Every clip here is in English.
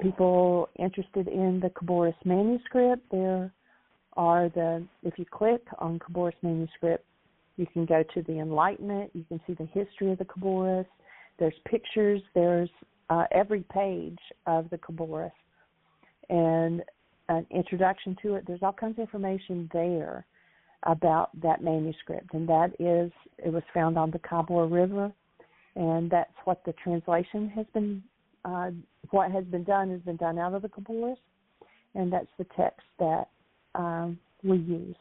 people interested in the Khabouris Manuscript, if you click on Khabouris Manuscript, you can go to the Enlightenment, you can see the history of the Khabouris, there's pictures, there's every page of the Khabouris, and an introduction to it. There's all kinds of information there about that manuscript, and it was found on the Khabur River, and that's what the translation has been, what has been done out of the Khabouris, and that's the text that we use.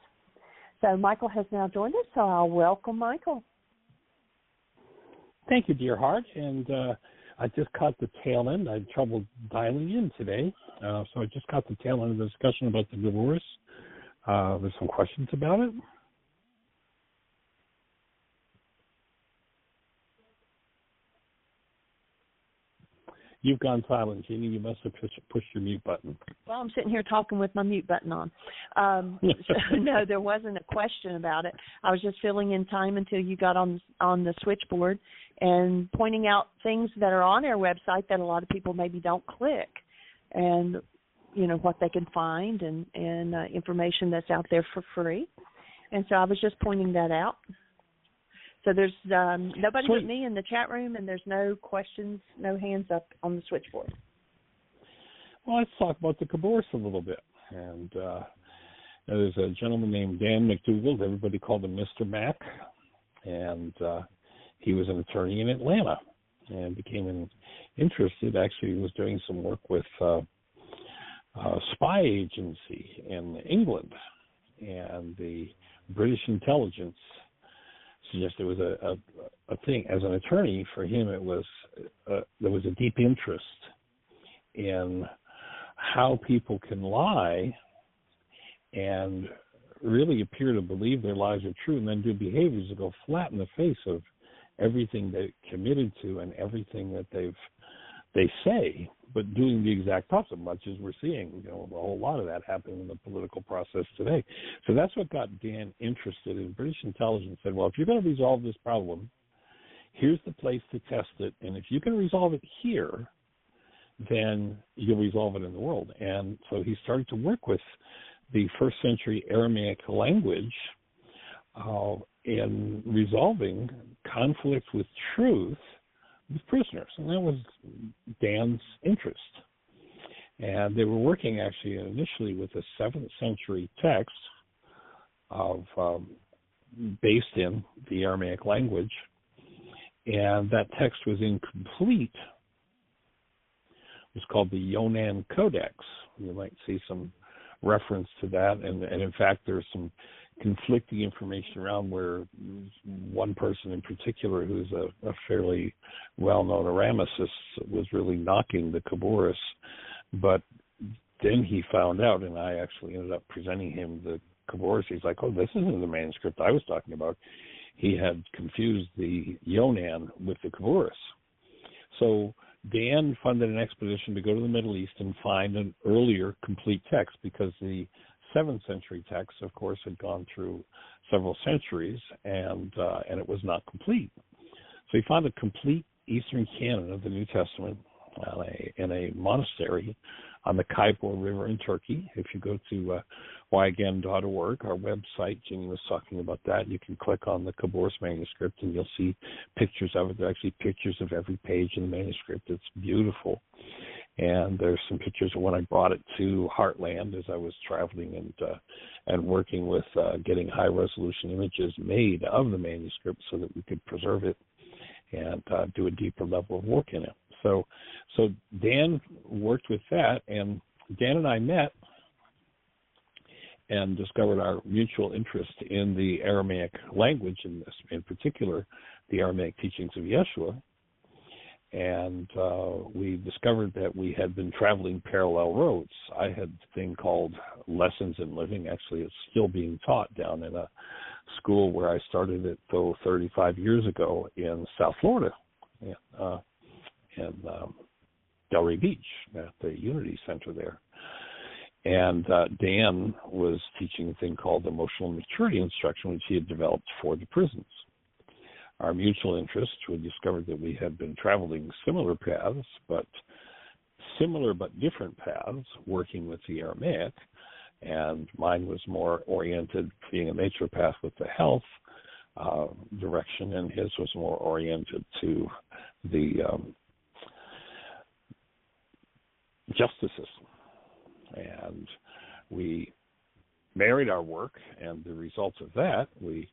So Michael has now joined us, so I'll welcome Michael. Thank you, dear heart, and I just caught the tail end. I had trouble dialing in today, so I just caught the tail end of the discussion about the Khabouris. There's some questions about it. You've gone silent, Jeannie. You must have pushed your mute button. Well, I'm sitting here talking with my mute button on. So, no, there wasn't a question about it. I was just filling in time until you got on the switchboard and pointing out things that are on our website that a lot of people maybe don't click, and what they can find and information that's out there for free. And so I was just pointing that out. So there's nobody but me in the chat room, and there's no questions, no hands up on the switchboard. Well, let's talk about the Khabouris a little bit. And there's a gentleman named Dan McDougall. Everybody called him Mr. Mac. And he was an attorney in Atlanta and became interested. Actually, he was doing some work with a spy agency in England. And the British intelligence suggested it was a thing. As an attorney, for him, it was there was a deep interest in how people can lie and really appear to believe their lies are true, and then do behaviors that go flat in the face of everything they committed to and everything that they say, but doing the exact opposite, much as we're seeing, a whole lot of that happening in the political process today. So that's what got Dan interested in. British intelligence said, well, if you're going to resolve this problem, here's the place to test it, and if you can resolve it here, then you'll resolve it in the world. And so he started to work with the first century Aramaic language in resolving conflicts with truth with prisoners, and that was Dan's interest. And they were working actually initially with a 7th century text based in the Aramaic language, and that text was incomplete. It was called the Yonan Codex. You might see some reference to that, and in fact there's some conflicting information around where one person in particular, who's a fairly well-known Aramicist, was really knocking the Khabouris, but then he found out, and I actually ended up presenting him the Khabouris. He's like, oh, this isn't the manuscript I was talking about. He had confused the Yonan with the Khabouris. So Dan funded an expedition to go to the Middle East and find an earlier complete text, because the 7th century text, of course, had gone through several centuries, and it was not complete. So he found a complete Eastern canon of the New Testament in a monastery on the Khabur River in Turkey. If you go to whyagain.org, our website, Ginny was talking about that, you can click on the Khabouris manuscript and you'll see pictures of it. There are actually pictures of every page in the manuscript. It's beautiful. And there's some pictures of when I brought it to Heartland as I was traveling and working with getting high-resolution images made of the manuscript so that we could preserve it and do a deeper level of work in it. So Dan worked with that, and Dan and I met and discovered our mutual interest in the Aramaic language, in particular the Aramaic teachings of Yeshua. And we discovered that we had been traveling parallel roads. I had a thing called Lessons in Living. Actually, it's still being taught down in a school where I started it 35 years ago in South Florida, in Delray Beach at the Unity Center there. And Dan was teaching a thing called Emotional Maturity Instruction, which he had developed for the prisons. Our mutual interest, we discovered that we had been traveling similar paths, but similar but different paths working with the Aramaic, and mine was more oriented, being a naturopath, with the health direction, and his was more oriented to the justice system. And we married our work, and the results of that, we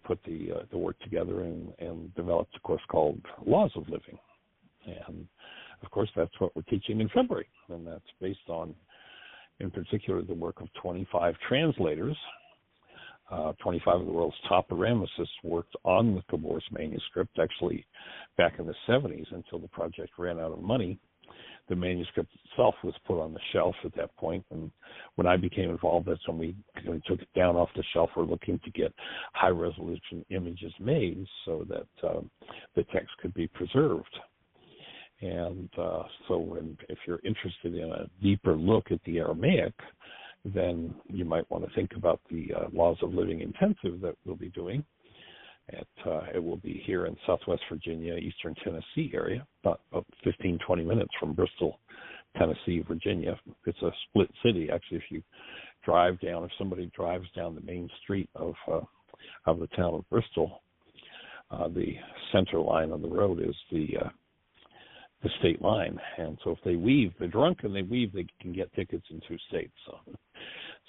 put the work together and developed a course called Laws of Living. And, of course, that's what we're teaching in February, and that's based on, in particular, the work of 25 translators. 25 of the world's top Aramaists worked on the Khabouris Manuscript, actually back in the 70s until the project ran out of money. The manuscript itself was put on the shelf at that point, and when I became involved, that's when we took it down off the shelf. We're looking to get high-resolution images made so that the text could be preserved. And if you're interested in a deeper look at the Aramaic, then you might want to think about the Laws of Living Intensive that we'll be doing. It will be here in Southwest Virginia, Eastern Tennessee area, about 15, 20 minutes from Bristol, Tennessee, Virginia. It's a split city. Actually, if you drive down, if somebody drives down the main street of the town of Bristol, the center line on the road is the state line. And so if they weave, they're drunk and they weave, they can get tickets in 2 states.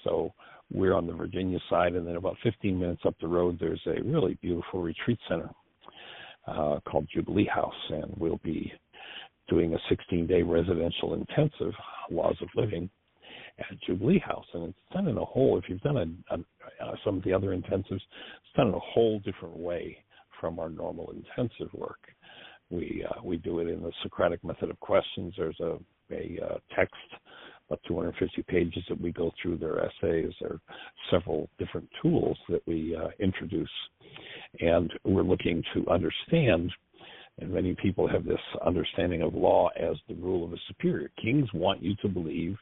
So we're on the Virginia side, and then about 15 minutes up the road, there's a really beautiful retreat center called Jubilee House, and we'll be doing a 16-day residential intensive, Laws of Living, at Jubilee House. And it's done in a whole, if you've done some of the other intensives, it's done in a whole different way from our normal intensive work. We do it in the Socratic method of questions. There's a text, about 250 pages that we go through their essays. There are several different tools that we introduce. And we're looking to understand, and many people have this understanding of law as the rule of a superior. Kings want you to believe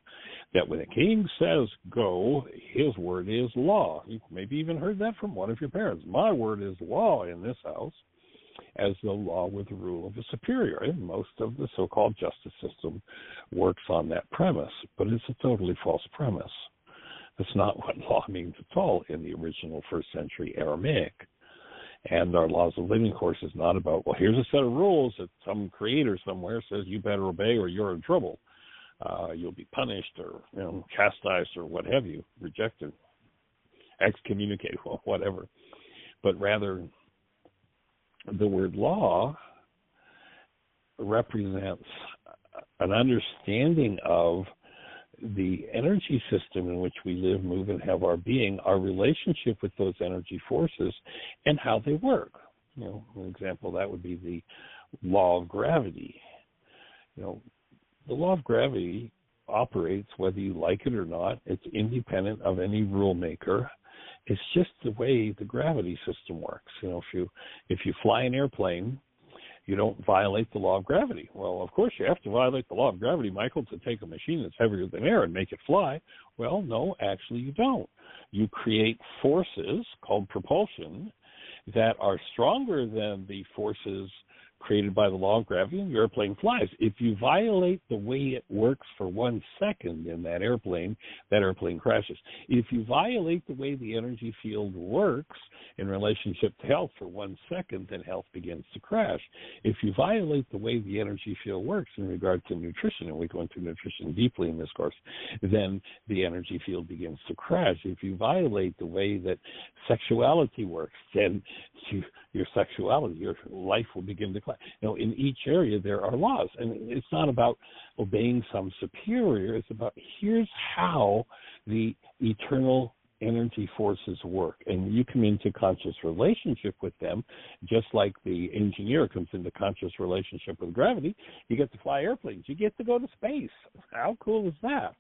that when a king says go, his word is law. You've maybe even heard that from one of your parents. My word is law in this house, as the law with the rule of a superior. And most of the so-called justice system works on that premise, but it's a totally false premise. That's not what law means at all in the original first century Aramaic. And our Laws of Living course is not about, well, here's a set of rules that some creator somewhere says you better obey or you're in trouble. You'll be punished or chastised or what have you, rejected, excommunicated, whatever. But rather, the word law represents an understanding of the energy system in which we live, move, and have our being, our relationship with those energy forces, and how they work. An example of that would be the law of gravity. The law of gravity operates whether you like it or not. It's independent of any rule maker. It's just the way the gravity system works. If you fly an airplane, you don't violate the law of gravity. Well, of course, you have to violate the law of gravity, Michael, to take a machine that's heavier than air and make it fly. Well, no, actually you don't. You create forces called propulsion that are stronger than the forces created by the law of gravity, and your airplane flies. If you violate the way it works for 1 second in that airplane crashes. If you violate the way the energy field works in relationship to health for 1 second, then health begins to crash. If you violate the way the energy field works in regard to nutrition, and we go into nutrition deeply in this course, then the energy field begins to crash. If you violate the way that sexuality works, then your sexuality, your life will begin to decline. In each area there are laws, and it's not about obeying some superior. It's about here's how the eternal energy forces work, and you come into conscious relationship with them, just like the engineer comes into conscious relationship with gravity. You get to fly airplanes. You get to go to space. How cool is that?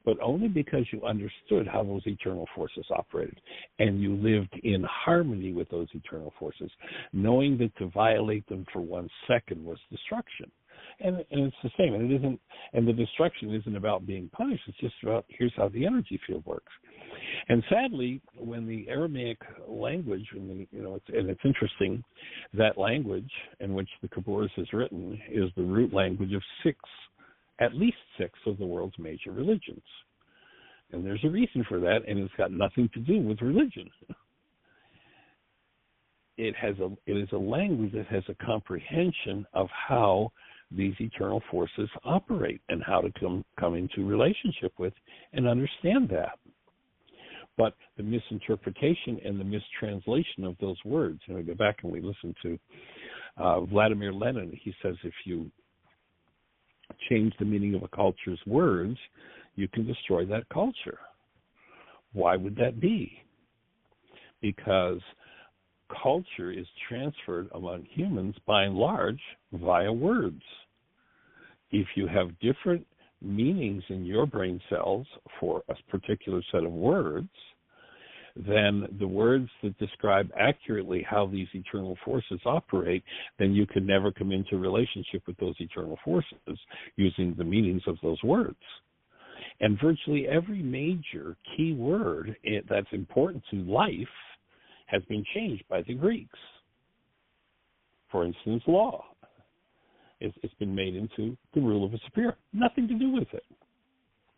But only because you understood how those eternal forces operated, and you lived in harmony with those eternal forces, knowing that to violate them for 1 second was destruction. And it's the same, and it isn't. And the destruction isn't about being punished. It's just about here's how the energy field works. And sadly, when the Aramaic language, it's interesting, that language in which the Khabouris is written is the root language of 6 at least 6 of the world's major religions. And there's a reason for that, and it's got nothing to do with religion. It is a language that has a comprehension of how these eternal forces operate and how to come into relationship with and understand that. But the misinterpretation and the mistranslation of those words, we go back and we listen to Vladimir Lenin. He says if you change the meaning of a culture's words, you can destroy that culture. Why would that be? Because culture is transferred among humans by and large via words. If you have different meanings in your brain cells for a particular set of words, then the words that describe accurately how these eternal forces operate, then you can never come into relationship with those eternal forces using the meanings of those words. And virtually every major key word that's important to life has been changed by the Greeks. For instance, law. It's been made into the rule of a superior. Nothing to do with it.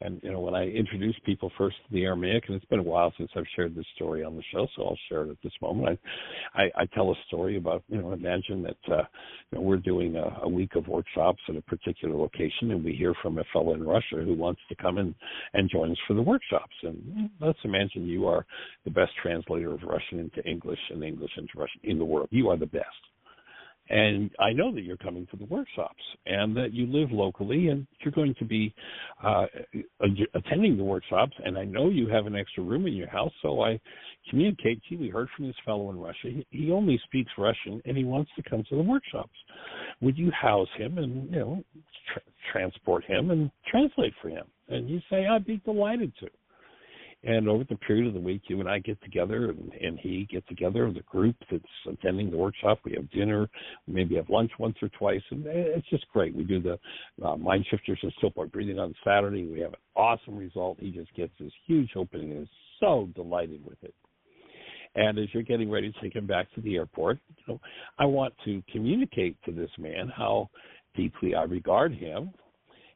And, when I introduce people first to the Aramaic, and it's been a while since I've shared this story on the show, so I'll share it at this moment. I tell a story about, imagine that, we're doing a week of workshops at a particular location, and we hear from a fellow in Russia who wants to come in and join us for the workshops. And let's imagine you are the best translator of Russian into English and English into Russian in the world. You are the best. And I know that you're coming to the workshops and that you live locally and you're going to be attending the workshops. And I know you have an extra room in your house, so I communicate to you. We heard from this fellow in Russia. He only speaks Russian and he wants to come to the workshops. Would you house him and, transport him and translate for him? And you say, I'd be delighted to. And over the period of the week, you and I get together, and he get together, the group that's attending the workshop. We have dinner, maybe have lunch once or twice, and it's just great. We do the Mind Shifters and Stillpoint Breathing on Saturday. We have an awesome result. He just gets this huge opening and is so delighted with it. And as you're getting ready to take him back to the airport, I want to communicate to this man how deeply I regard him,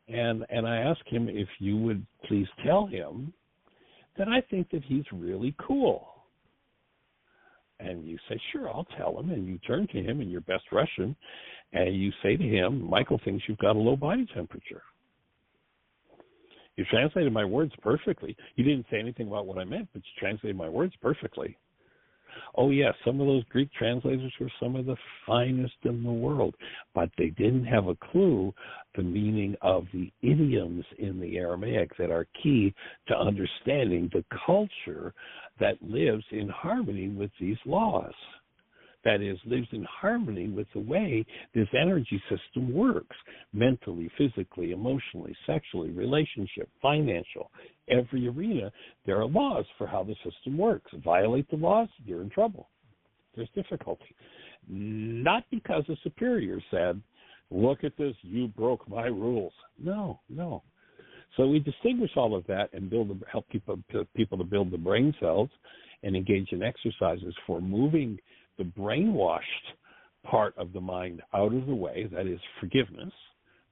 and I ask him if you would please tell him that I think that he's really cool. And you say, sure, I'll tell him. And you turn to him in your best Russian, and you say to him, Michael thinks you've got a low body temperature. You translated my words perfectly. You didn't say anything about what I meant, but you translated my words perfectly. Oh, yes, some of those Greek translators were some of the finest in the world, but they didn't have a clue the meaning of the idioms in the Aramaic that are key to understanding the culture that lives in harmony with these laws. That is, lives in harmony with the way this energy system works, mentally, physically, emotionally, sexually, relationship, financial, every arena. There are laws for how the system works. Violate the laws, you're in trouble. There's difficulty. Not because a superior said, look at this, you broke my rules. No. So we distinguish all of that and help people to build the brain cells and engage in exercises for moving the brainwashed part of the mind out of the way, that is forgiveness.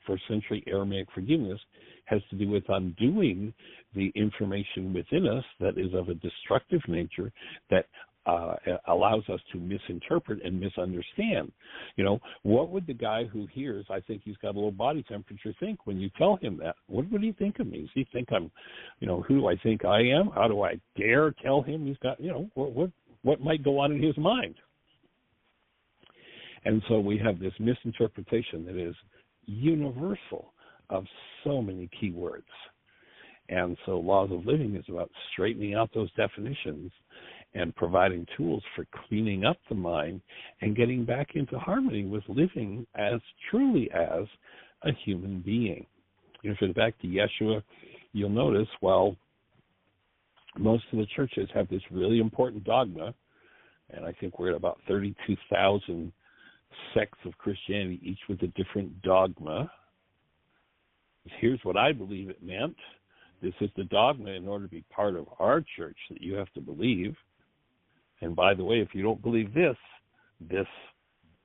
First century Aramaic forgiveness has to do with undoing the information within us that is of a destructive nature that allows us to misinterpret and misunderstand. What would the guy who hears, I think he's got a low body temperature, think when you tell him that? What would he think of me? Does he think I'm, who do I think I am? How do I dare tell him he's got, what might go on in his mind? And so we have this misinterpretation that is universal of so many key words. And so Laws of Living is about straightening out those definitions and providing tools for cleaning up the mind and getting back into harmony with living as truly as a human being. If you go back to Yeshua, you'll notice, most of the churches have this really important dogma, and I think we're at about 32,000 sects of Christianity, each with a different dogma. Here's what I believe it meant. This is the dogma in order to be part of our church that you have to believe. And by the way, if you don't believe this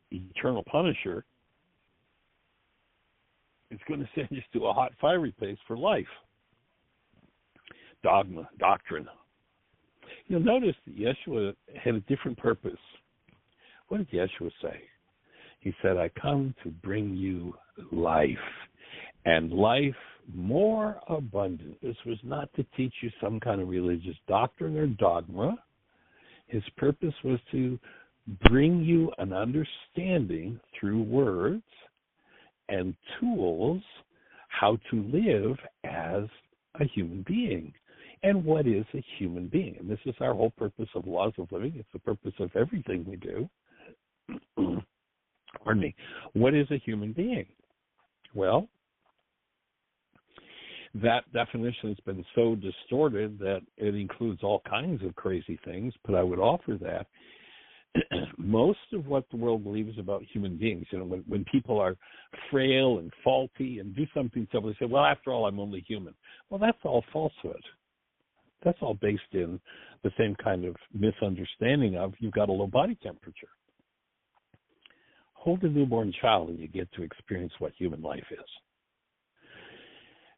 eternal punisher It's going to send you to a hot, fiery place for life. Dogma, doctrine. You'll notice that Yeshua had a different purpose. What did Yeshua say? He said, I come to bring you life, and life more abundant. This was not to teach you some kind of religious doctrine or dogma. His purpose was to bring you an understanding through words and tools how to live as a human being. And what is a human being? And this is our whole purpose of Laws of Living. It's the purpose of everything we do. Pardon me. What is a human being? Well, that definition has been so distorted that it includes all kinds of crazy things, but I would offer that most of what the world believes about human beings, when people are frail and faulty and do something simple, they say, well, after all, I'm only human. Well, that's all falsehood. That's all based in the same kind of misunderstanding of you've got a low body temperature. Hold a newborn child and you get to experience what human life is.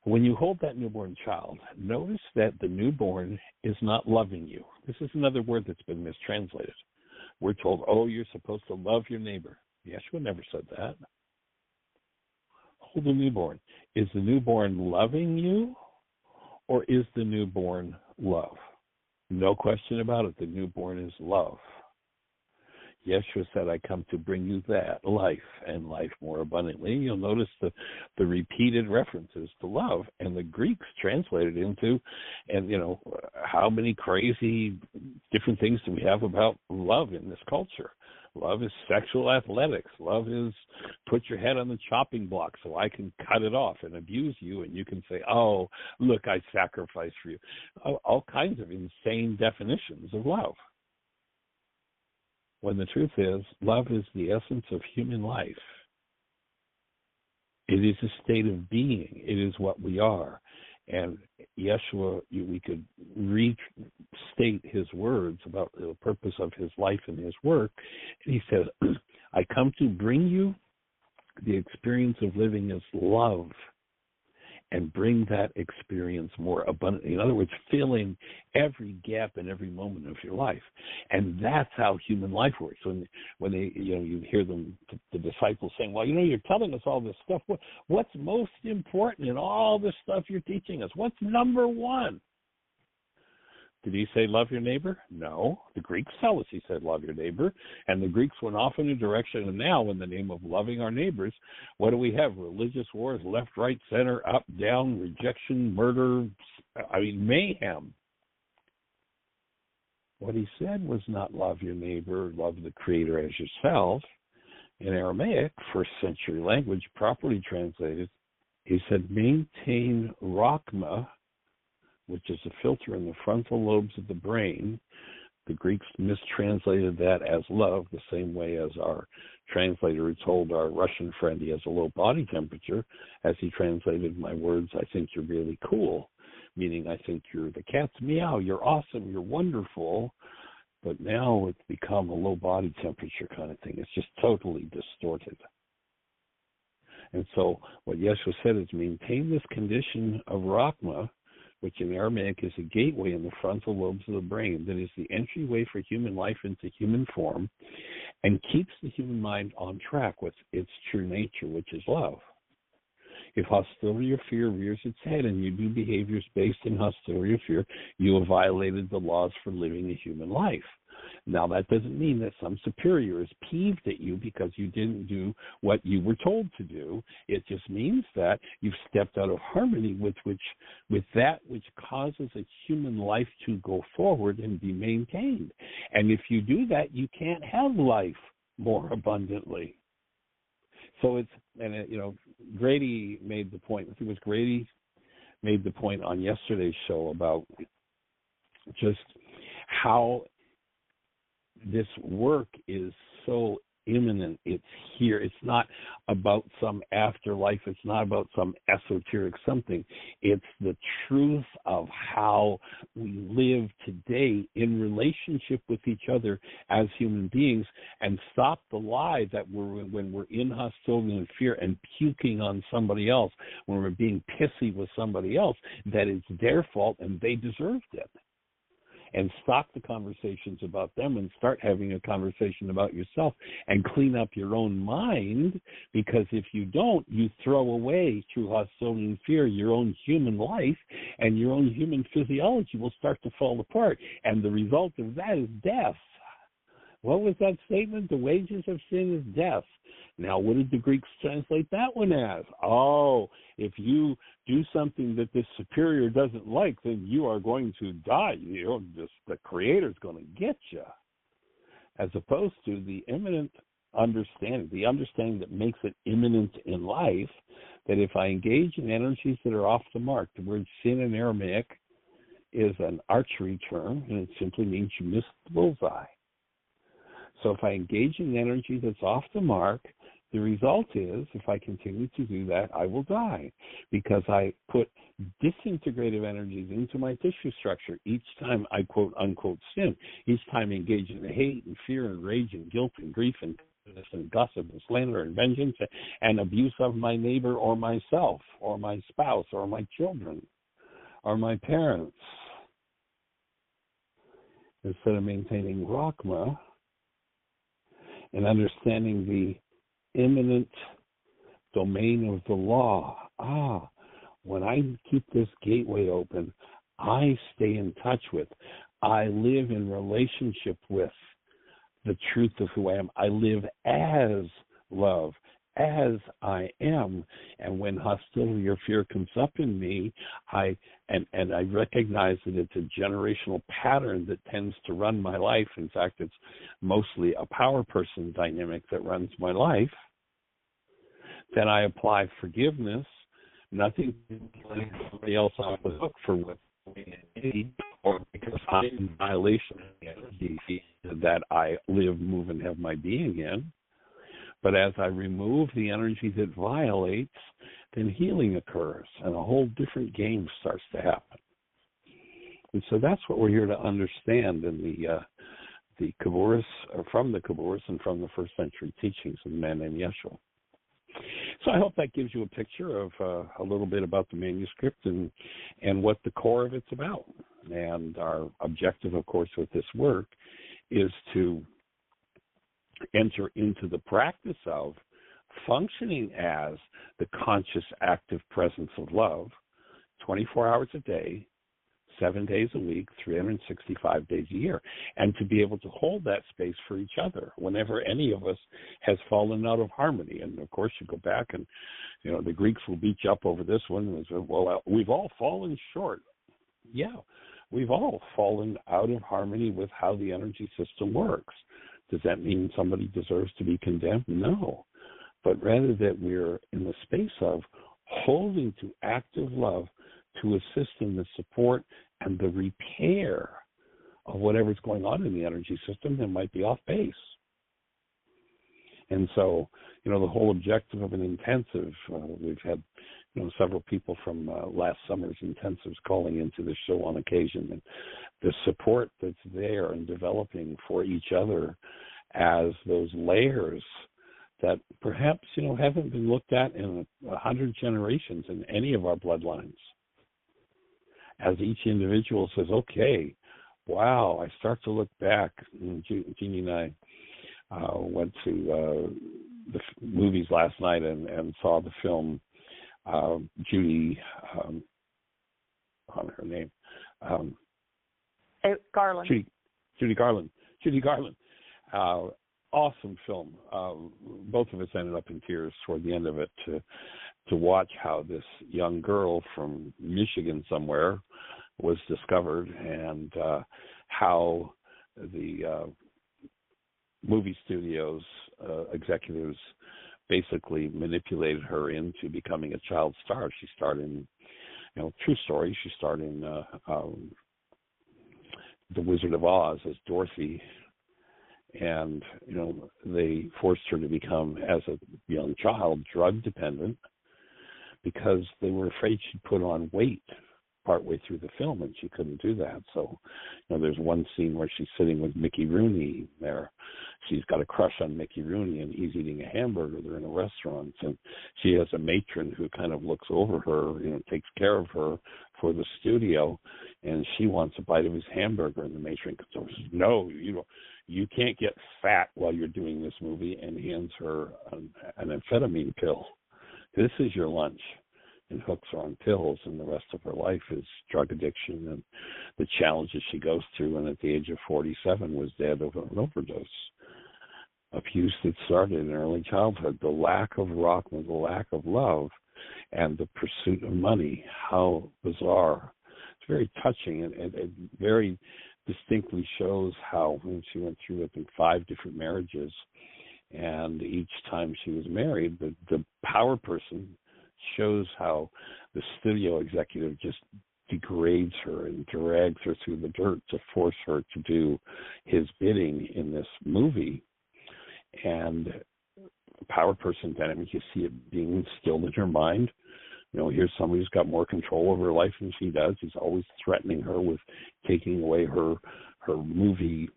When you hold that newborn child, notice that the newborn is not loving you. This is another word that's been mistranslated. We're told, oh, you're supposed to love your neighbor. Yeshua never said that. Hold the newborn. Is the newborn loving you, or is the newborn love? No question about it. The newborn is love. Yeshua said, I come to bring you that life and life more abundantly. You'll notice the repeated references to love, and the Greeks translated into, and how many crazy different things do we have about love in this culture? Love is sexual athletics. Love is put your head on the chopping block so I can cut it off and abuse you, and you can say, oh, look, I sacrificed for you. All kinds of insane definitions of love. When the truth is, love is the essence of human life. It is a state of being. It is what we are. And Yeshua, we could restate his words about the purpose of his life and his work. And he said, I come to bring you the experience of living as love and bring that experience more abundantly. In other words, filling every gap in every moment of your life. And that's how human life works. When they, you hear them, the disciples saying, well, you're telling us all this stuff. What's most important in all this stuff you're teaching us? What's number one? Did he say love your neighbor? No. The Greeks tell us he said love your neighbor. And the Greeks went off in a direction. And now, in the name of loving our neighbors, what do we have? Religious wars, left, right, center, up, down, rejection, murder, mayhem. What he said was not love your neighbor, love the Creator as yourself. In Aramaic, first century language, properly translated, he said maintain rachma, which is a filter in the frontal lobes of the brain. The Greeks mistranslated that as love, the same way as our translator who told our Russian friend he has a low body temperature, as he translated my words, I think you're really cool, meaning I think you're the cat's meow, you're awesome, you're wonderful. But now it's become a low body temperature kind of thing. It's just totally distorted. And so what Yeshua said is maintain this condition of rachma, which in Aramaic is a gateway in the frontal lobes of the brain that is the entryway for human life into human form, and keeps the human mind on track with its true nature, which is love. If hostility or fear rears its head and you do behaviors based in hostility or fear, you have violated the laws for living a human life. Now, that doesn't mean that some superior is peeved at you because you didn't do what you were told to do. It just means that you've stepped out of harmony with that which causes a human life to go forward and be maintained. And if you do that, you can't have life more abundantly. So Grady made the point. I think it was Grady made the point on yesterday's show about just how this work is so imminent. It's here. It's not about some afterlife. It's not about some esoteric something. It's the truth of how we live today in relationship with each other as human beings, and stop the lie that when we're in hostility and fear and puking on somebody else, when we're being pissy with somebody else, that it's their fault and they deserved it. And stop the conversations about them and start having a conversation about yourself and clean up your own mind, because if you don't, you throw away, through hostility and fear, your own human life, and your own human physiology will start to fall apart. And the result of that is death. What was that statement? The wages of sin is death. Now, what did the Greeks translate that one as? Oh, if you do something that this superior doesn't like, then you are going to die. The Creator's going to get you. As opposed to the imminent understanding, the understanding that makes it imminent in life, that if I engage in energies that are off the mark, the word sin in Aramaic is an archery term, and it simply means you missed the bullseye. So if I engage in energy that's off the mark, the result is, if I continue to do that, I will die, because I put disintegrative energies into my tissue structure each time I quote unquote sin, each time I engage in hate and fear and rage and guilt and grief and gossip and slander and vengeance and abuse of my neighbor or myself or my spouse or my children or my parents. Instead of maintaining Rahma and understanding the imminent domain of the law. When I keep this gateway open, I stay in touch with, I live in relationship with the truth of who I am. I live as love, as I am. And when hostility or fear comes up in me, I recognize that it's a generational pattern that tends to run my life. In fact, it's mostly a power person dynamic that runs my life. Then I apply forgiveness, nothing letting somebody else off the hook for what me, or because I'm in violation of the energy that I live, move, and have my being in. But as I remove the energy that violates, then healing occurs, and a whole different game starts to happen. And so that's what we're here to understand in the Khabouris, from the Khabouris and from the first century teachings of the man named Yeshua. So I hope that gives you a picture of a little bit about the manuscript and what the core of it's about. And our objective, of course, with this work is to enter into the practice of functioning as the conscious, active presence of love 24 hours a day, 7 days a week, 365 days a year, and to be able to hold that space for each other whenever any of us has fallen out of harmony. And, of course, you go back and, the Greeks will beat you up over this one and say, well, we've all fallen short. Yeah, we've all fallen out of harmony with how the energy system works. Does that mean somebody deserves to be condemned? No. But rather that we're in the space of holding to active love to assist in the support and the repair of whatever's going on in the energy system that might be off base. And so, the whole objective of an intensive, we've had, several people from last summer's intensives calling into the show on occasion, and the support that's there and developing for each other as those layers that perhaps, haven't been looked at in 100 generations in any of our bloodlines. As each individual says, okay, wow, I start to look back. Jeannie and I went to the movies last night and saw the film Judy, on her name. Garland. Judy Garland. Awesome film. Both of us ended up in tears toward the end of it to watch how this young girl from Michigan somewhere was discovered, and how the movie studios executives basically manipulated her into becoming a child star. She starred in, true story, she starred in The Wizard of Oz as Dorothy, And, they forced her to become, as a young child, drug dependent because they were afraid she'd put on weight partway through the film, and she couldn't do that. So, there's one scene where she's sitting with Mickey Rooney there. She's got a crush on Mickey Rooney, and he's eating a hamburger. They're in a restaurant, and she has a matron who kind of looks over her, takes care of her for the studio, and she wants a bite of his hamburger, and the matron comes over and says, "No, you can't get fat while you're doing this movie," and hands her an amphetamine pill. This is your lunch. And hooks her on pills, and the rest of her life is drug addiction and the challenges she goes through. And at the age of 47 was dead of an overdose. Abuse that started in early childhood, the lack of rock, the lack of love, and the pursuit of money. How bizarre. It's very touching, and it very distinctly shows how when she went through, I think, 5 different marriages, and each time she was married, the power person shows how the studio executive just degrades her and drags her through the dirt to force her to do his bidding in this movie. And power person dynamic, you see it being instilled in her mind. Here's somebody who's got more control over her life than she does. He's always threatening her with taking away her movie,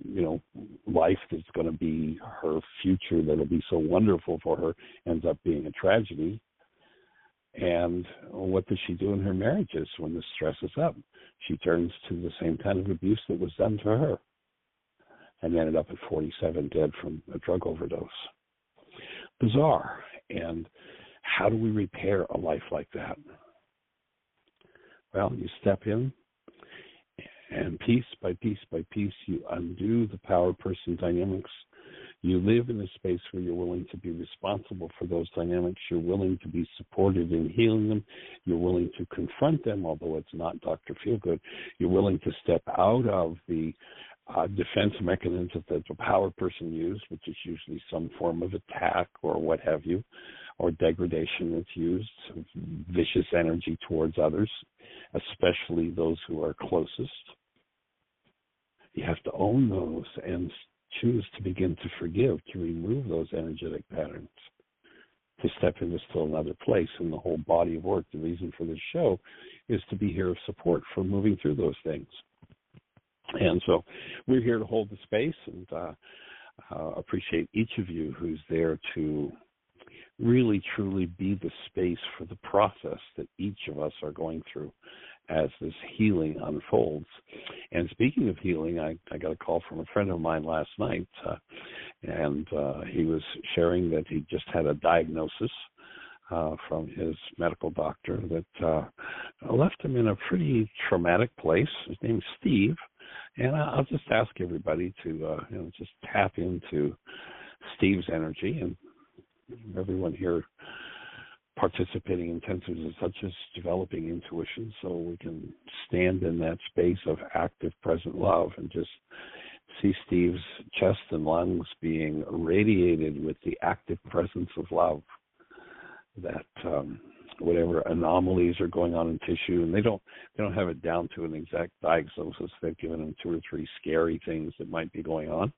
life that's going to be her future, that'll be so wonderful for her, ends up being a tragedy. And what does she do in her marriages when the stress is up? She turns to the same kind of abuse that was done to her, and ended up at 47 dead from a drug overdose. Bizarre. And how do we repair a life like that? Well, you step in, and piece by piece by piece, you undo the power person dynamics. You live in a space where you're willing to be responsible for those dynamics. You're willing to be supported in healing them. You're willing to confront them, although it's not Dr. Feelgood. You're willing to step out of the defense mechanisms that the power person used, which is usually some form of attack or what have you, or degradation that's used, vicious energy towards others, especially those who are closest. You have to own those and choose to begin to forgive, to remove those energetic patterns, to step into still another place in the whole body of work. The reason for this show is to be here of support for moving through those things. And so we're here to hold the space, and appreciate each of you who's there to really, truly be the space for the process that each of us are going through as this healing unfolds. And speaking of healing, I got a call from a friend of mine last night, and he was sharing that he just had a diagnosis from his medical doctor that left him in a pretty traumatic place. His name's Steve, and I'll just ask everybody to just tap into Steve's energy, and everyone here participating in intensives such as developing intuition, so we can stand in that space of active present love and just see Steve's chest and lungs being irradiated with the active presence of love, that whatever anomalies are going on in tissue, and they don't have it down to an exact diagnosis. They've given him 2 or 3 scary things that might be going on.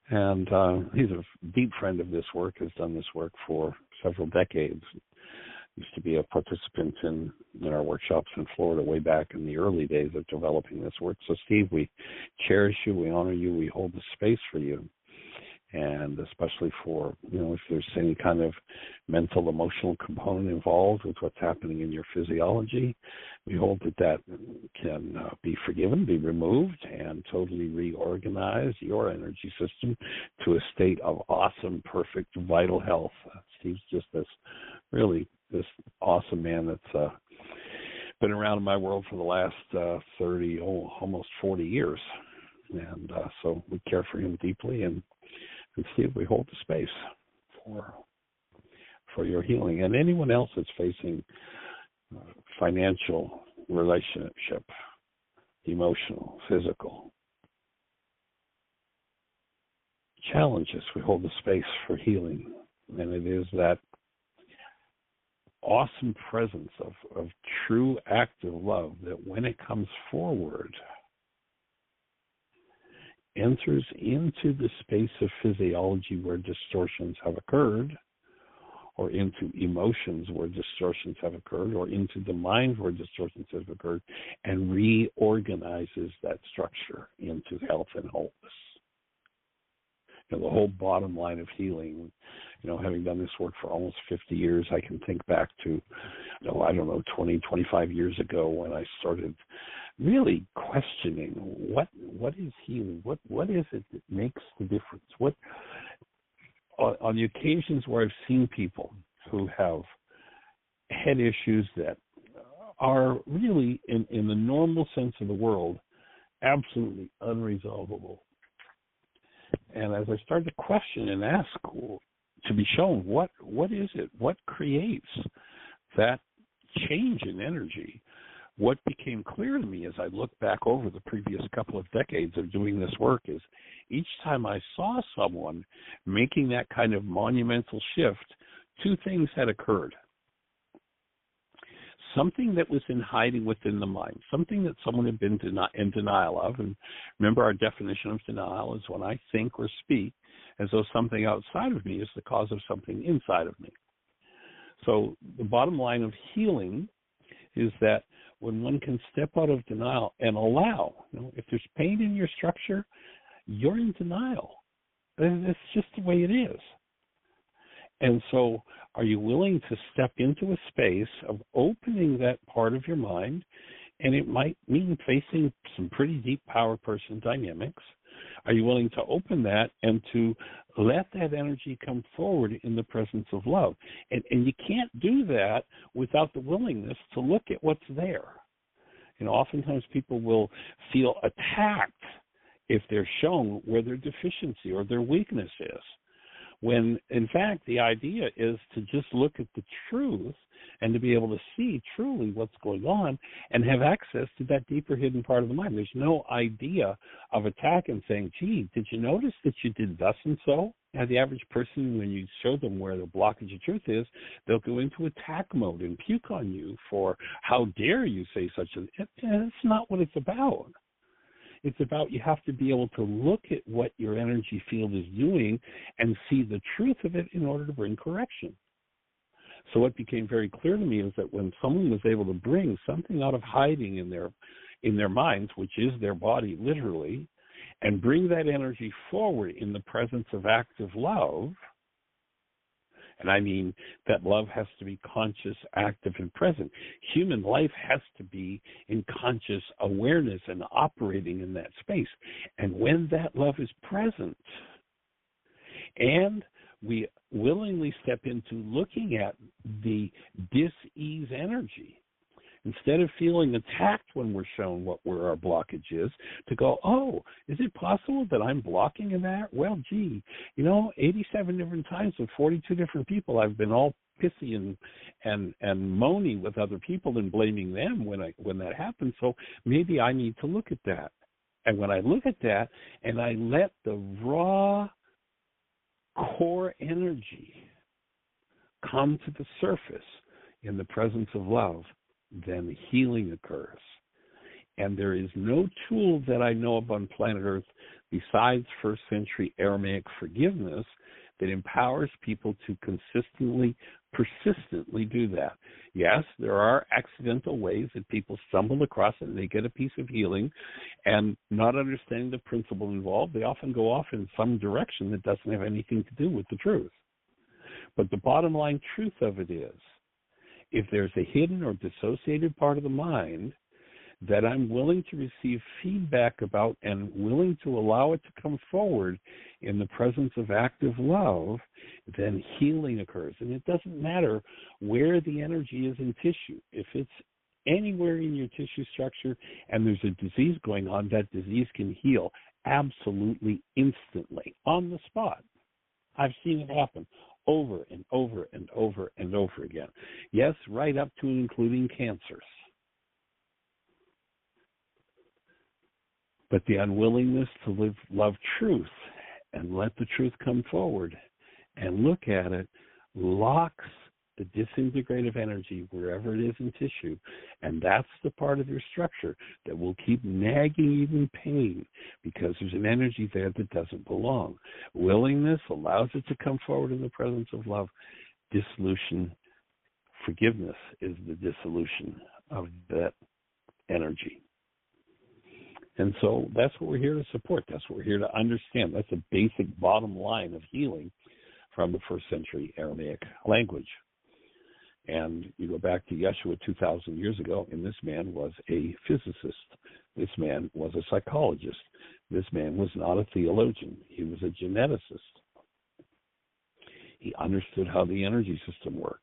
And he's a deep friend of this work, has done this work for several decades. Used to be a participant in our workshops in Florida way back in the early days of developing this work. So, Steve, we cherish you, we honor you, we hold the space for you. And especially for, if there's any kind of mental, emotional component involved with what's happening in your physiology, we hold that can be forgiven, be removed, and totally reorganize your energy system to a state of awesome, perfect, vital health. Steve's just this awesome man that's been around in my world for the last 30, almost 40 years. And so we care for him deeply, and Steve, we hold the space for your healing. And anyone else that's facing financial, relationship, emotional, physical challenges, we hold the space for healing. And it is that awesome presence of true active love that when it comes forward, enters into the space of physiology where distortions have occurred, or into emotions where distortions have occurred, or into the mind where distortions have occurred, and reorganizes that structure into health and wholeness. The whole bottom line of healing, having done this work for almost 50 years, I can think back to, 20, 25 years ago when I started really questioning what is healing? What is it that makes the difference? On the occasions where I've seen people who have head issues that are really, in the normal sense of the world, absolutely unresolvable. And as I started to question and ask to be shown, what is it? What creates that change in energy? What became clear to me as I looked back over the previous couple of decades of doing this work is each time I saw someone making that kind of monumental shift, two things had occurred. Something that was in hiding within the mind, something that someone had been in denial of. And remember, our definition of denial is when I think or speak as though something outside of me is the cause of something inside of me. So the bottom line of healing is that when one can step out of denial and allow, if there's pain in your structure, you're in denial. It's just the way it is. And so are you willing to step into a space of opening that part of your mind? And it might mean facing some pretty deep power person dynamics. Are you willing to open that and to let that energy come forward in the presence of love? And you can't do that without the willingness to look at what's there. Oftentimes people will feel attacked if they're shown where their deficiency or their weakness is, when in fact the idea is to just look at the truth and to be able to see truly what's going on and have access to that deeper hidden part of the mind. There's no idea of attack and saying, gee, did you notice that you did thus and so? Now, the average person, when you show them where the blockage of truth is, they'll go into attack mode and puke on you for how dare you say such a thing. That's not what it's about. It's about you have to be able to look at what your energy field is doing and see the truth of it in order to bring correction. So what became very clear to me is that when someone was able to bring something out of hiding in their minds, which is their body literally, and bring that energy forward in the presence of active love, and I mean that love has to be conscious, active, and present. Human life has to be in conscious awareness and operating in that space. And when that love is present, and we willingly step into looking at the dis-ease energy, instead of feeling attacked when we're shown where our blockage is, to go, oh, is it possible that I'm blocking in that? Well, gee, 87 different times with 42 different people, I've been all pissy and moany with other people and blaming them when that happens. So maybe I need to look at that. And when I look at that and I let the raw core energy come to the surface in the presence of love, then healing occurs. And there is no tool that I know of on planet Earth besides first century Aramaic forgiveness that empowers people to consistently, persistently do that. Yes, there are accidental ways that people stumble across it and they get a piece of healing, and not understanding the principle involved, they often go off in some direction that doesn't have anything to do with the truth. But the bottom line truth of it is, if there's a hidden or dissociated part of the mind that I'm willing to receive feedback about and willing to allow it to come forward in the presence of active love, then healing occurs. And it doesn't matter where the energy is in tissue. If it's anywhere in your tissue structure and there's a disease going on, that disease can heal absolutely instantly on the spot. I've seen it happen over and over and over and over again. Yes, right up to and including cancers. But the unwillingness to love truth and let the truth come forward and look at it locks the disintegrative energy wherever it is in tissue, and that's the part of your structure that will keep nagging you in pain because there's an energy there that doesn't belong. Willingness allows it to come forward in the presence of love. Dissolution, forgiveness is the dissolution of that energy. And so that's what we're here to support. That's what we're here to understand. That's a basic bottom line of healing from the first century Aramaic language. And you go back to Yeshua 2,000 years ago, and this man was a physicist. This man was a psychologist. This man was not a theologian. He was a geneticist. He understood how the energy system worked.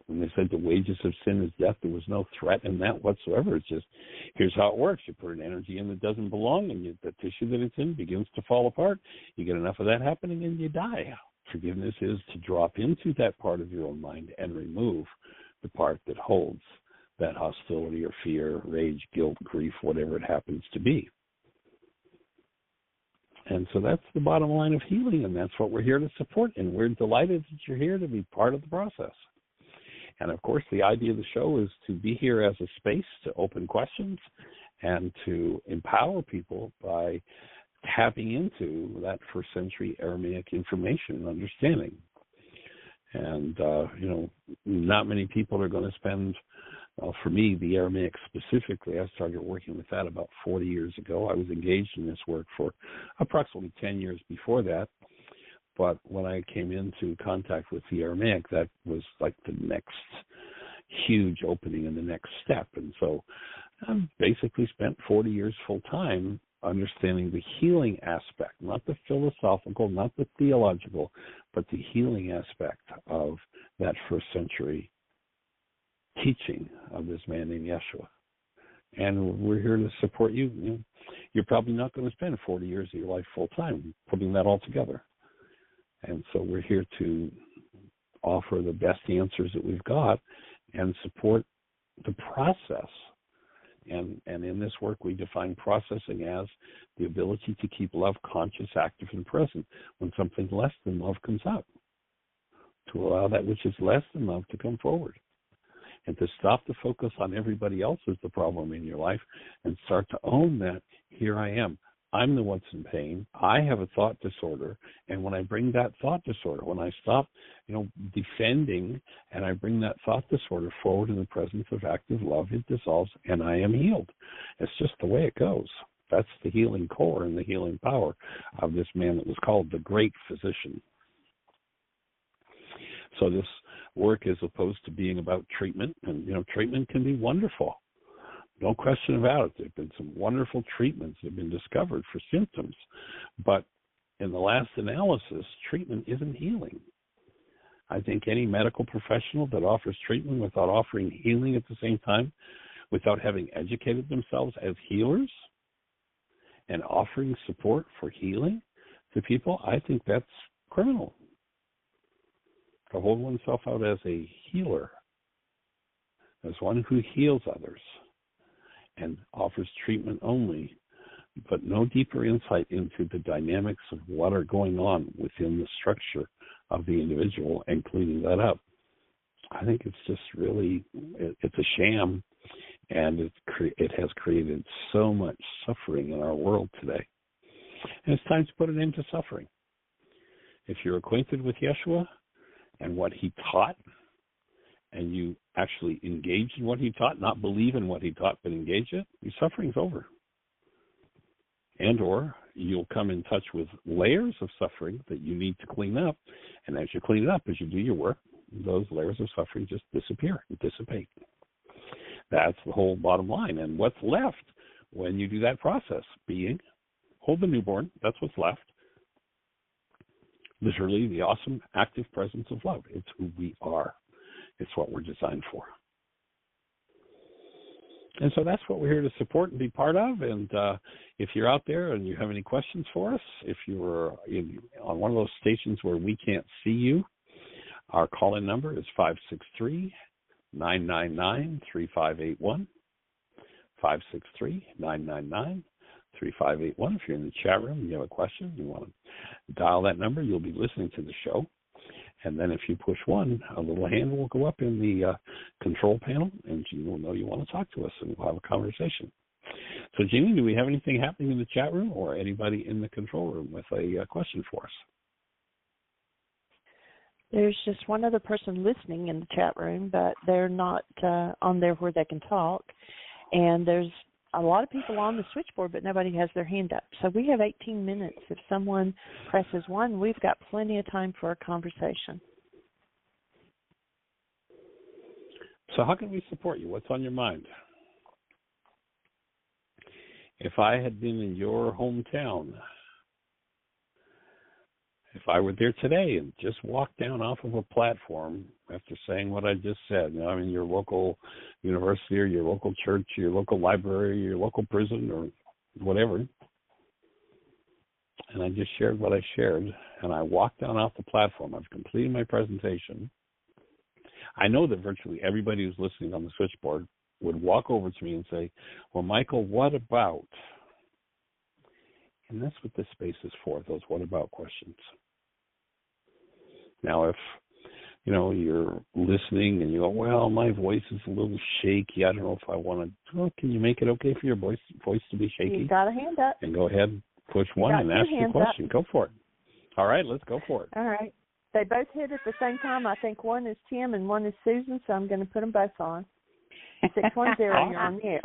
When they said the wages of sin is death, there was no threat in that whatsoever. It's just, here's how it works. You put an energy in that doesn't belong, and the tissue that it's in begins to fall apart. You get enough of that happening, and you die. Forgiveness is to drop into that part of your own mind and remove the part that holds that hostility or fear, rage, guilt, grief, whatever it happens to be. And so that's the bottom line of healing, and that's what we're here to support. And we're delighted that you're here to be part of the process. And, of course, the idea of the show is to be here as a space to open questions and to empower people by tapping into that first century Aramaic information and understanding. And, not many people are going to spend, for me, the Aramaic specifically, I started working with that about 40 years ago. I was engaged in this work for approximately 10 years before that. But when I came into contact with the Aramaic, that was like the next huge opening and the next step. And so I basically spent 40 years full-time understanding the healing aspect, not the philosophical, not the theological, but the healing aspect of that first century teaching of this man named Yeshua. And we're here to support you. You're probably not going to spend 40 years of your life full-time putting that all together. And so we're here to offer the best answers that we've got and support the process. And in this work, we define processing as the ability to keep love conscious, active, and present when something less than love comes up, to allow that which is less than love to come forward, and to stop the focus on everybody else as the problem in your life and start to own that here I am. I'm the one in pain. I have a thought disorder. And when I bring that thought disorder, when I stop, defending and I bring that thought disorder forward in the presence of active love, it dissolves and I am healed. It's just the way it goes. That's the healing core and the healing power of this man that was called the Great Physician. So this work, as opposed to being about treatment, and, treatment can be wonderful. No question about it. There have been some wonderful treatments that have been discovered for symptoms. But in the last analysis, treatment isn't healing. I think any medical professional that offers treatment without offering healing at the same time, without having educated themselves as healers and offering support for healing to people, I think that's criminal. To hold oneself out as a healer, as one who heals others, and offers treatment only, but no deeper insight into the dynamics of what are going on within the structure of the individual and cleaning that up. I think it's just really, it's a sham, and it has created so much suffering in our world today. And it's time to put an end to suffering. If you're acquainted with Yeshua and what he taught, and you actually engage in what he taught, not believe in what he taught, but engage it, your suffering's over. And or you'll come in touch with layers of suffering that you need to clean up. And as you clean it up, as you do your work, those layers of suffering just disappear and dissipate. That's the whole bottom line. And what's left when you do that process? Hold the newborn, that's what's left. Literally the awesome, active presence of love. It's who we are. It's what we're designed for. And so that's what we're here to support and be part of. And if you're out there and you have any questions for us, if you're on one of those stations where we can't see you, our call-in number is 563-999-3581. 563-999-3581. If you're in the chat room and you have a question, you want to dial that number, you'll be listening to the show. And then if you push 1, a little hand will go up in the control panel, and you will know you want to talk to us, and we'll have a conversation. So, Jeannie, do we have anything happening in the chat room or anybody in the control room with a question for us? There's just one other person listening in the chat room, but they're not on there where they can talk. And there's a lot of people on the switchboard, but nobody has their hand up. So we have 18 minutes. If someone presses 1, we've got plenty of time for a conversation. So how can we support you? What's on your mind? If I had been in your hometown, if I were there today and just walked down off of a platform after saying what I just said, I mean, your local university or your local church, your local library, your local prison or whatever, and I just shared what I shared, and I walked down off the platform, I've completed my presentation, I know that virtually everybody who's listening on the switchboard would walk over to me and say, well, Michael, what about? And that's what this space is for, those what about questions. Now, if, you're listening and you go, well, my voice is a little shaky. I don't know if I want to. Well, can you make it okay for your voice to be shaky? You've got a hand up. And go ahead, push 1 and ask your question. Go for it. All right, let's go for it. All right. They both hit at the same time. I think one is Tim and one is Susan, so I'm going to put them both on. 610, you're on the air.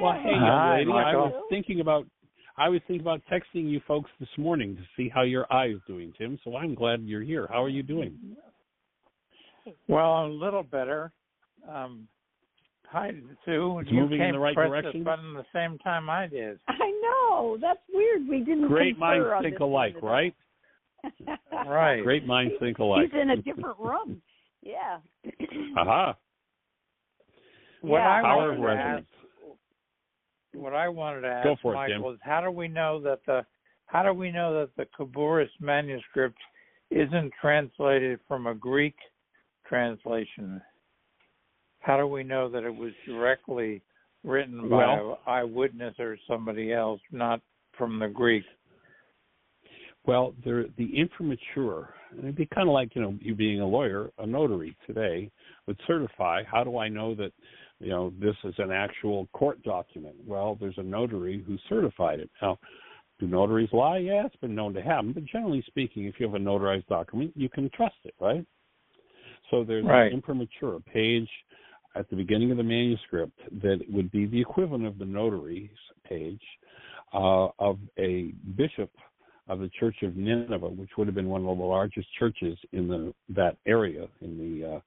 Well, hey, young lady, I was thinking about texting you folks this morning to see how your eye is doing, Tim, so I'm glad you're here. How are you doing? Well, a little better. Hi, Sue. It's moving in the right direction? You pressed the button the same time I did. I know. That's weird. We didn't Great minds think alike, right? Right. Great minds think alike. He's in a different room. Yeah. Aha. What I wanted to ask, Michael, is how do we know that the Khabouris manuscript isn't translated from a Greek translation? How do we know that it was directly written by an eyewitness or somebody else, not from the Greek? Well, the imprimatur, it'd be kind of like, you being a lawyer, a notary today would certify. How do I know that, this is an actual court document? Well, there's a notary who certified it. Now, do notaries lie? Yeah, it's been known to happen. But generally speaking, if you have a notarized document, you can trust it, right? So there's an imprimatur, a page at the beginning of the manuscript that would be the equivalent of the notary's page of a bishop of the Church of Nineveh, which would have been one of the largest churches in that area in the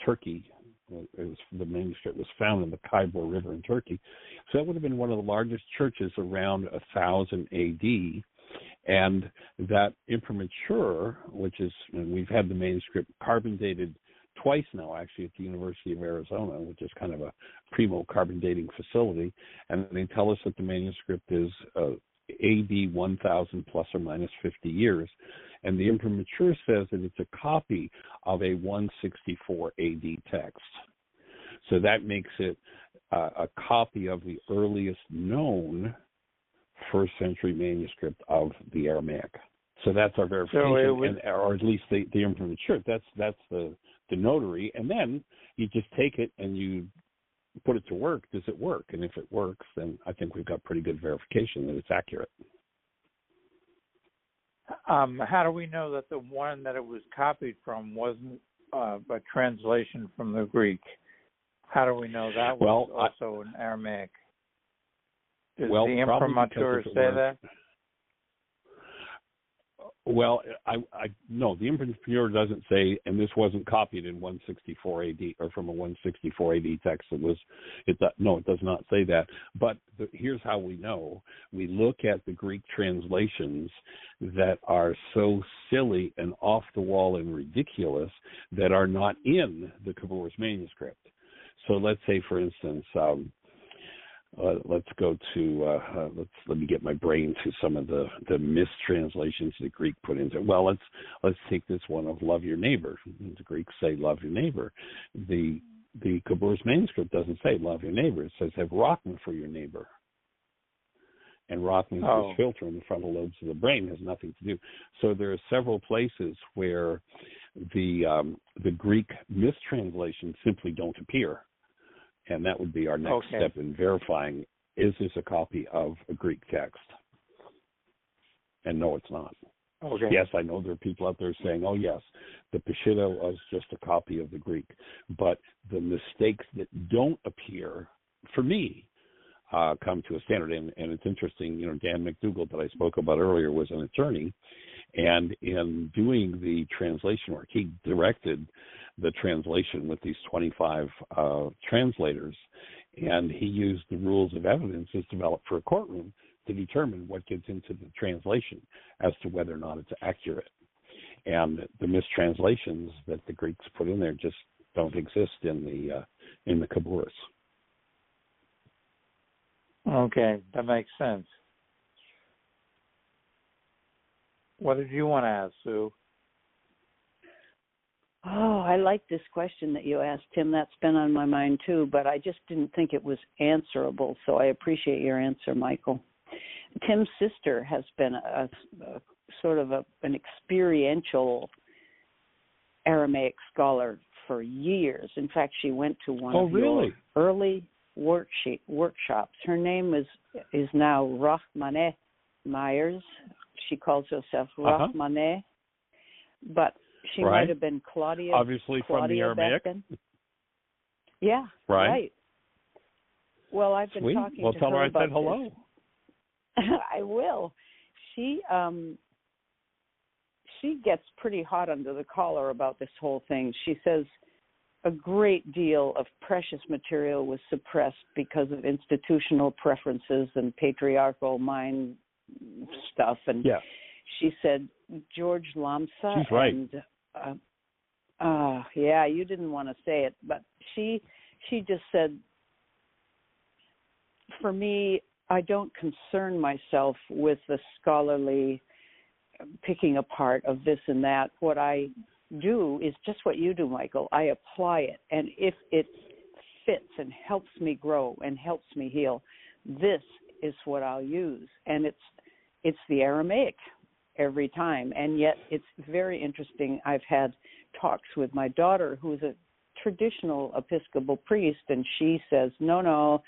Turkey. The manuscript was found in the Khabouris River in Turkey. So that would have been one of the largest churches around 1000 A.D. And that imprimatur, which is, and we've had the manuscript carbon dated twice now, actually, at the University of Arizona, which is kind of a primo carbon dating facility. And they tell us that the manuscript is AD 1000 plus or minus 50 years. And the imprimatur says that it's a copy of a 164 AD text. So that makes it a copy of the earliest known first century manuscript of the Aramaic. So that's our verification, or at least the imprimatur. That's the notary. And then you just take it and you put it to work. Does it work? And if it works, then I think we've got pretty good verification that it's accurate. How do we know that the one that it was copied from wasn't a translation from the Greek? How do we know that was also in Aramaic? Does the imprimatur say that? Well, no, the imprimatur doesn't say, and this wasn't copied in 164 AD or from a 164 AD text. It does not say that. But here's how we know. We look at the Greek translations that are so silly and off the wall and ridiculous that are not in the Khabouris manuscript. So let's say, for instance, let's go to let me get my brain to some of the mistranslations the Greek put into it. Well, let's take this one of love your neighbor. The Greeks say love your neighbor. The Khabouris manuscript doesn't say love your neighbor. It says have rachma for your neighbor. And Roth means this filter in the frontal lobes of the brain has nothing to do. So there are several places where the Greek mistranslations simply don't appear. And that would be our next step in verifying, is this a copy of a Greek text? And no, it's not. Okay. Yes, I know there are people out there saying, oh, yes, the Peshitta was just a copy of the Greek. But the mistakes that don't appear, for me, come to a standard. And it's interesting, Dan McDougall that I spoke about earlier was an attorney. And in doing the translation work, he directed the translation with these 25 translators. And he used the rules of evidence as developed for a courtroom to determine what gets into the translation as to whether or not it's accurate. And the mistranslations that the Greeks put in there just don't exist in the Khabouris. Okay, that makes sense. What did you want to ask, Sue? Oh, I like this question that you asked, Tim. That's been on my mind too, but I just didn't think it was answerable, so I appreciate your answer, Michael. Tim's sister has been a sort of an experiential Aramaic scholar for years. In fact, she went to one of your early workshops. Her name is now Rahmaneh Myers. She calls herself Rahmaneh, but she might have been Claudia. Obviously Claudia from the Aramaic. Yeah, right. Well, I've been Sweet. talking well, to tell her her I about said hello. This. I will. She gets pretty hot under the collar about this whole thing. She says a great deal of precious material was suppressed because of institutional preferences and patriarchal mind stuff. And she said George Lamsa. She's right. And, you didn't want to say it, but she just said, for me, I don't concern myself with the scholarly picking apart of this and that. What I do is just what you do, Michael. I apply it. And if it fits and helps me grow and helps me heal, this is what I'll use. And it's the Aramaic every time. And yet it's very interesting. I've had talks with my daughter, who's a traditional Episcopal priest, and she says, no,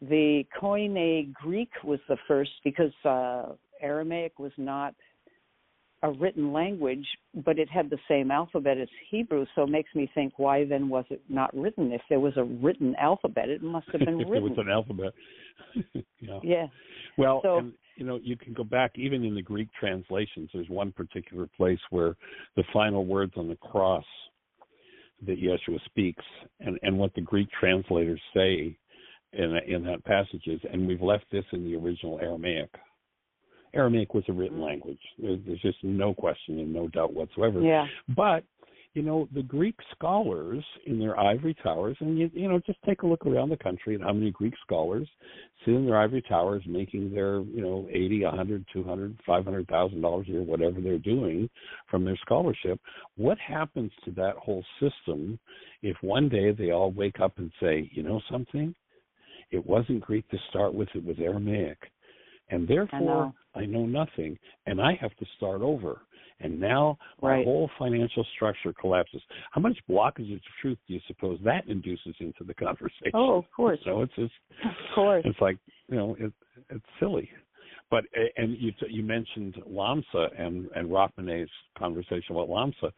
the Koine Greek was the first, because Aramaic was not a written language, but it had the same alphabet as Hebrew, so it makes me think, why then was it not written? If there was a written alphabet, it must have been written. If there was an alphabet. Yeah. Well, so, and, you can go back, even in the Greek translations, there's one particular place where the final words on the cross that Yeshua speaks, and what the Greek translators say in that passage is, and we've left this in the original Aramaic. Aramaic was a written language. There's just no question and no doubt whatsoever. Yeah. But, the Greek scholars in their ivory towers, and, just take a look around the country at how many Greek scholars sit in their ivory towers making their, $80, $100, $200, $500,000 a year, whatever they're doing from their scholarship. What happens to that whole system if one day they all wake up and say, something? It wasn't Greek to start with, it was Aramaic. And therefore, I know nothing, and I have to start over. And now my whole financial structure collapses. How much blockage of truth do you suppose that induces into the conversation? Oh, of course. So it's just, of course. It's like, it's silly. But, and you mentioned Lamsa and Rahmaneh's conversation about Lamsa.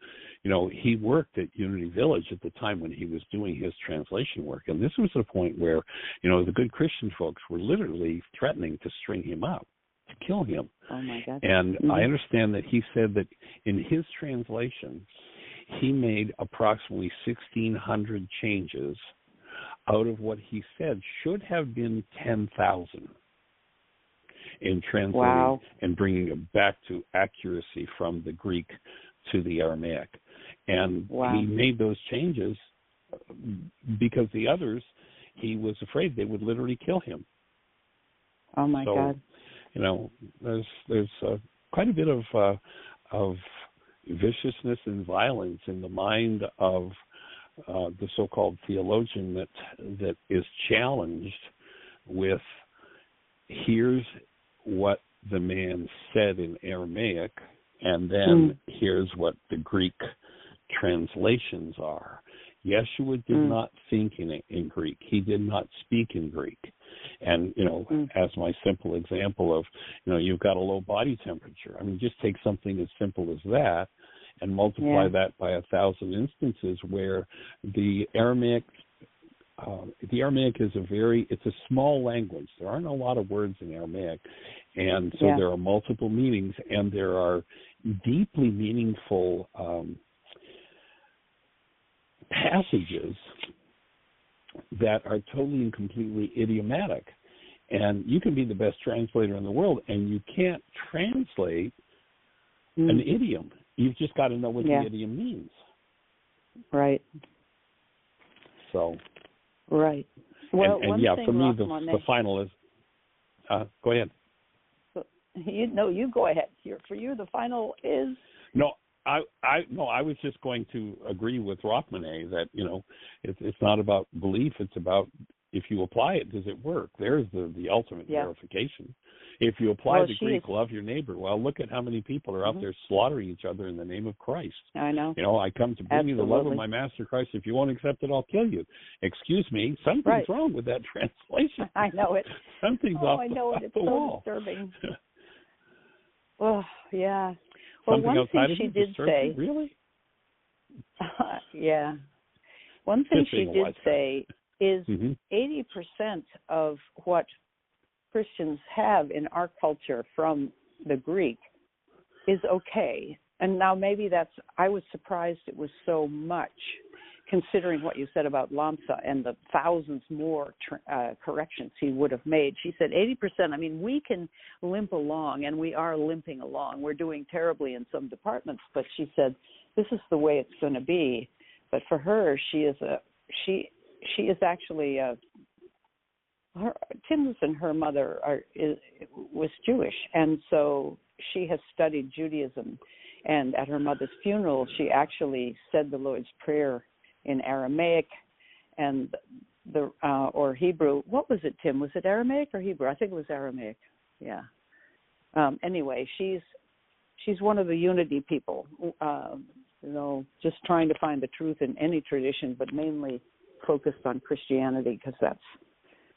He worked at Unity Village at the time when he was doing his translation work. And this was the point where, the good Christian folks were literally threatening to string him up, to kill him. Oh, my God. And I understand that he said that in his translation, he made approximately 1,600 changes out of what he said should have been 10,000. In translating and bringing it back to accuracy from the Greek to the Aramaic. And he made those changes because the others, he was afraid they would literally kill him. Oh, my God. There's quite a bit of viciousness and violence in the mind of the so-called theologian that is challenged with, here's what the man said in Aramaic, and then here's what the Greek translations are. Yeshua did not think in Greek. He did not speak in Greek. And, as my simple example of, you've got a low body temperature. I mean, just take something as simple as that and multiply that by 1,000 instances where the Aramaic is it's a small language. There aren't a lot of words in Aramaic. And so there are multiple meanings, and there are deeply meaningful passages that are totally and completely idiomatic. And you can be the best translator in the world, and you can't translate an idiom. You've just got to know what the idiom means. Right. So. Right. Well, and for me, the final is. Go ahead. You go ahead. For you, the final is. No, I was just going to agree with Rothmanet that it's not about belief. It's about if you apply it, does it work? There's the ultimate verification. If you apply the Greek, love your neighbor. Well, look at how many people are out there slaughtering each other in the name of Christ. I know. I come to bring you the love of my Master Christ. If you won't accept it, I'll kill you. Excuse me, something's wrong with that translation. I know it. Something's off the wall. It's so disturbing. Oh, yeah. Well, something one thing she did say. Really? Yeah. One thing she did say is 80% of what Christians have in our culture from the Greek is okay. And now maybe I was surprised it was so much, considering what you said about Lamsa and the thousands more corrections he would have made. She said 80%, I mean, we can limp along, and we are limping along. We're doing terribly in some departments, but she said, this is the way it's going to be. But for her, she is actually Tim's and her mother was Jewish, and so she has studied Judaism. And at her mother's funeral, she actually said the Lord's Prayer in Aramaic and or Hebrew. What was it, Tim? Was it Aramaic or Hebrew? I think it was Aramaic. Yeah. Anyway, she's one of the unity people. Just trying to find the truth in any tradition, but mainly focused on Christianity because that's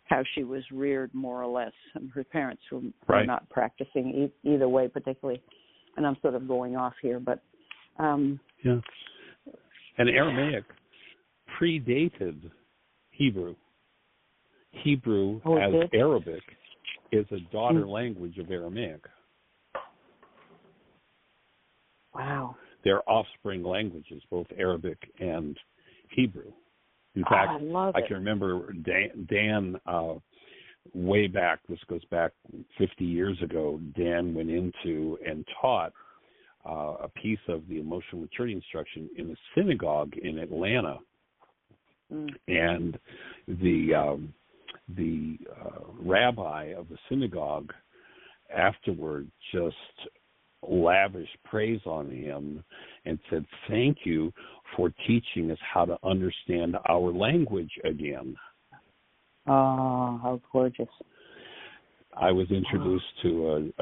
how she was reared, more or less. And her parents were not practicing either way particularly. And I'm sort of going off here, but And Aramaic predated Hebrew. Hebrew, as Arabic, is a daughter language of Aramaic. Wow. They're offspring languages, both Arabic and Hebrew. In fact, I can remember Dan way back, this goes back 50 years ago, Dan went into and taught a piece of the emotional maturity instruction in a synagogue in Atlanta. And the rabbi of the synagogue afterward just lavished praise on him and said, thank you for teaching us how to understand our language again. Oh, how gorgeous. I was introduced to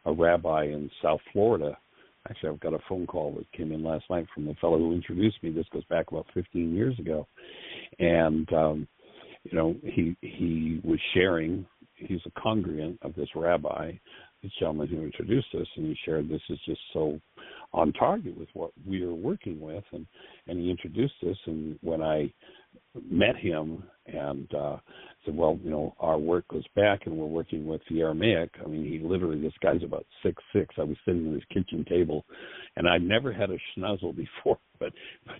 a rabbi in South Florida. Actually, I've got a phone call that came in last night from the fellow who introduced me. This goes back about 15 years ago. And, he was sharing, he's a congregant of this rabbi, this gentleman who introduced us, and he shared this is just so on target with what we are working with. And he introduced us, and when I met him and said, well, our work goes back and we're working with the Aramaic. I mean, this guy's about 6'6". I was sitting at his kitchen table, and I'd never had a schnuzzle before, but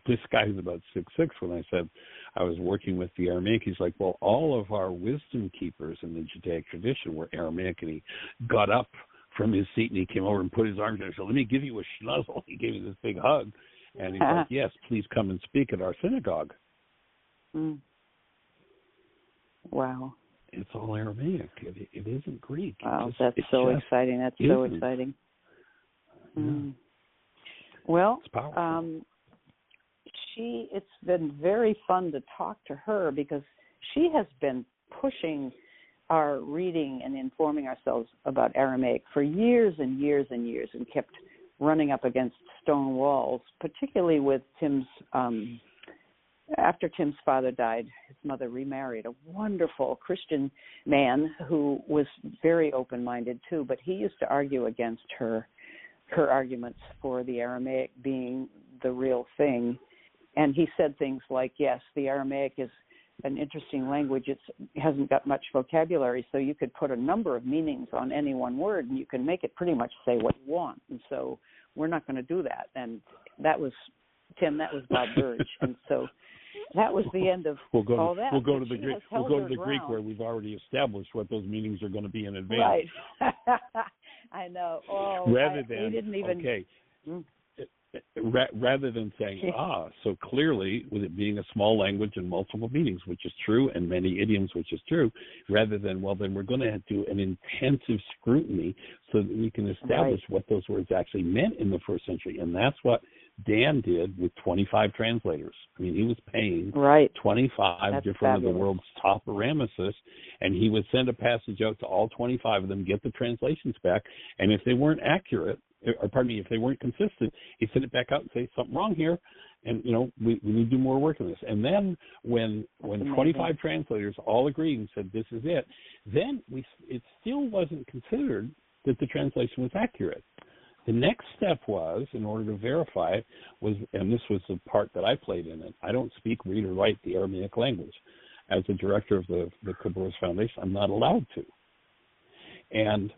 this guy's about 6'6". When I said I was working with the Aramaic, he's like, well, all of our wisdom keepers in the Judaic tradition were Aramaic. And he got up from his seat and he came over and put his arms down and said, let me give you a schnuzzle. He gave me this big hug. And he's like, yes, please come and speak at our synagogue. Wow. It's all Aramaic. It isn't Greek. Wow, that's so exciting. That's so exciting. Yeah. Well, it's been very fun to talk to her because she has been pushing our reading and informing ourselves about Aramaic for years and years and years, and kept running up against stone walls, particularly with Tim's, after Tim's father died, his mother remarried a wonderful Christian man who was very open-minded too, but he used to argue against her arguments for the Aramaic being the real thing. And he said things like, yes, the Aramaic is an interesting language. It hasn't got much vocabulary, so you could put a number of meanings on any one word, and you can make it pretty much say what you want. And so we're not going to do that. And that was, Tim, that was Bob Burge. And so that was the end of all that. We'll go to the Greek where we've already established what those meanings are going to be in advance. Right. I know. Oh, we didn't even. Okay. Rather than saying, so clearly, with it being a small language and multiple meanings, which is true, and many idioms, which is true, rather than, well, then we're going to do an intensive scrutiny so that we can establish what those words actually meant in the first century. And that's what Dan did with 25 translators. I mean, he was paying 25 different of the world's top Aramicists, and he would send a passage out to all 25 of them, get the translations back, and if they weren't accurate, or pardon me, if they weren't consistent, he'd send it back out and say, something wrong here, and, you know, we need to do more work on this. And then when 25 translators all agreed and said, this is it, then it still wasn't considered that the translation was accurate. The next step was, in order to verify it, and this was the part that I played in it, I don't speak, read, or write the Aramaic language. As the director of the Khabouris Foundation, I'm not allowed to. And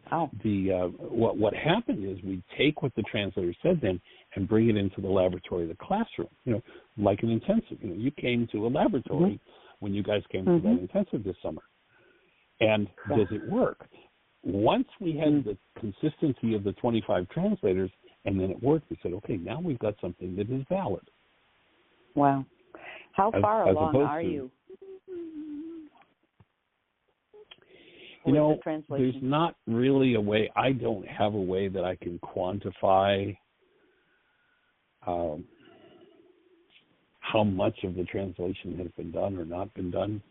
what happened is we take what the translator said then and bring it into the laboratory of the classroom, you know, like an intensive. You know, you came to a laboratory when you guys came to that intensive this summer. And does it work? Once we had the consistency of the 25 translators and then it worked, we said, okay, now we've got something that is valid. Wow. How far along are you? You know, there's not really a way. I don't have a way that I can quantify how much of the translation has been done or not been done.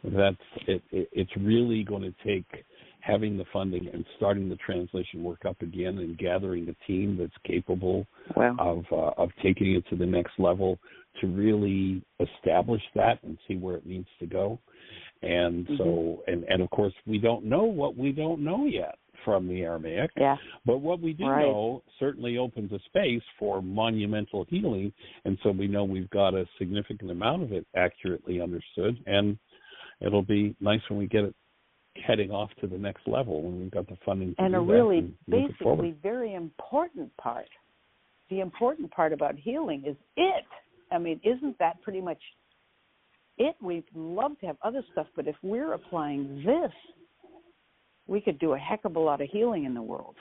That's it. It's really going to take having the funding and starting the translation work up again and gathering a team that's capable of taking it to the next level to really establish that and see where it needs to go. And so, and of course, we don't know what we don't know yet from the Aramaic. Yeah. But what we do know certainly opens a space for monumental healing. And so we know we've got a significant amount of it accurately understood. And it'll be nice when we get it heading off to the next level, when we've got the funding to do that. And a really basically very important part. The important part about healing is it. I mean, isn't that pretty much it? We'd love to have other stuff, but if we're applying this, we could do a heck of a lot of healing in the world.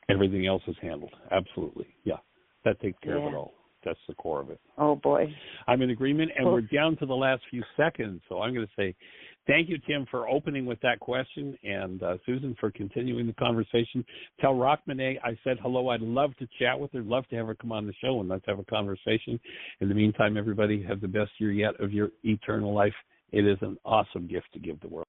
Everything else is handled. Absolutely. Yeah. That takes care of it all. That's the core of it. Oh, boy. I'm in agreement, and we're down to the last few seconds. So I'm going to say thank you, Tim, for opening with that question, and Susan for continuing the conversation. Tell Rockmane I said hello. I'd love to chat with her, love to have her come on the show, and let's have a conversation. In the meantime, everybody, have the best year yet of your eternal life. It is an awesome gift to give the world.